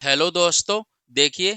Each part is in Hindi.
हेलो दोस्तों, देखिए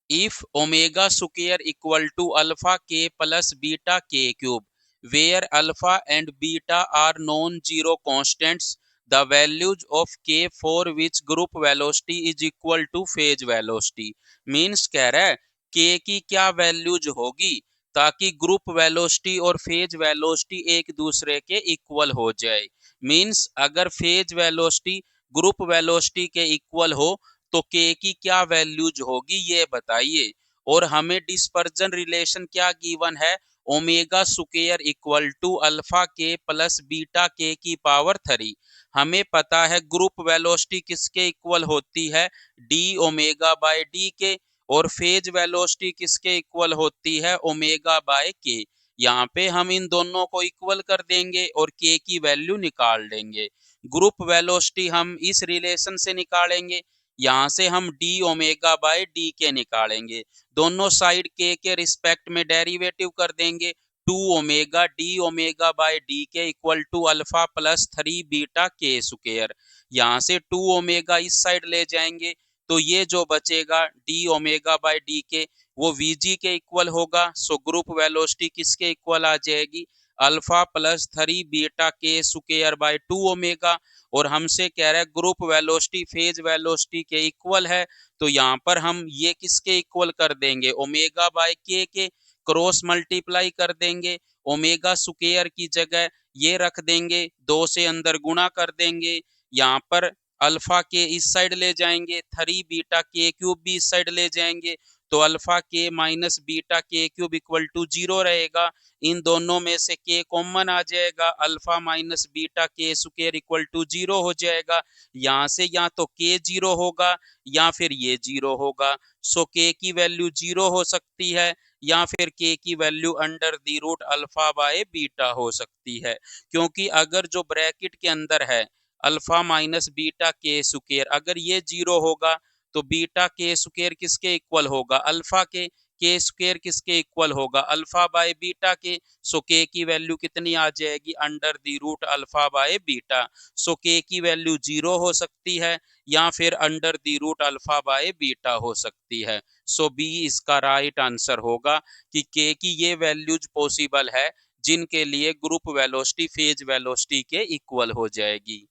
if omega square equal to alpha के plus beta K cube where alpha and beta are non zero constants the values of K for which group velocity is equal to phase velocity. Means कह रहा है के की क्या वैल्यूज होगी ताकि ग्रुप वेलोसिटी और फेज वेलोसिटी एक दूसरे के इक्वल हो जाए। मीन्स अगर फेज वेलोसिटी ग्रुप वेलोसिटी के इक्वल हो तो के की क्या वैल्यूज होगी ये बताइए। और हमें डिस्पर्जन रिलेशन क्या गिवन है, omega square equal to alpha के प्लस बीटा के की पावर 3। हमें पता है ग्रुप वेलोसिटी किसके इक्वल होती है, डी ओमेगा बाय डी के। और फेज वेलोसिटी किसके इक्वल होती है, ओमेगा बाय के। यहाँ पे हम इन दोनों को इक्वल कर देंगे और के की वैल्यू निकाल देंगे। ग्रुप वेलोसिटी हम इस रिलेशन से निकालेंगे, यहाँ से हम डी ओमेगा बाय डी के निकालेंगे। दोनों साइड के रिस्पेक्ट में डेरिवेटिव कर देंगे। Two omega D omega by D K equal to alpha plus 3 beta K square. यहाँ से टू ओमेगा इस साइड ले जाएंगे तो ये जो बचेगा डी ओमेगा बाय डी के वो वीजी के इक्वल होगा। सो ग्रुप वेलोसिटी किसके इक्वल आ जाएगी, alpha plus 3 beta K square by 2 omega. और हमसे कह रहा है ग्रुप वेलोसिटी फेज वेलोसिटी के इक्वल है, तो यहाँ पर हम ये किसके इक्वल कर देंगे, ओमेगा बाय के क्रॉस मल्टीप्लाई कर देंगे। ओमेगा स्क्वायर की जगह ये रख देंगे, 2 से अंदर गुणा कर देंगे। यहाँ पर अल्फा के इस साइड ले जाएंगे, 3 बीटा के क्यूब भी इस साइड ले जाएंगे, तो अल्फा के minus beta K cube equal to 0 रहेगा। इन दोनों में से के कॉमन आ जाएगा, alpha minus beta K square equal to 0 हो जाएगा। यहाँ से या तो के 0 होगा या फिर ये 0 होगा। सो के की वैल्यू 0 हो सकती है या फिर के की value under the root alpha by beta हो सकती है। क्योंकि अगर जो ब्रैकेट के अंदर है alpha minus beta K square, अगर ये 0 होगा तो बीटा के स्क्वायर किसके इक्वल होगा, अल्फा के स्क्वायर किसके इक्वल होगा, अल्फा बाय बीटा के। सो के की वैल्यू कितनी आ जाएगी, under the root alpha by beta. So K की वैल्यू 0 हो सकती है या फिर under the root alpha by beta हो सकती है। सो बी इसका राइट आंसर होगा कि के की ये वैल्यूज पॉसिबल है जिनके लिए ग्रुप वेलोसिटी फेज वेलोसिटी के इक्वल हो जाएगी।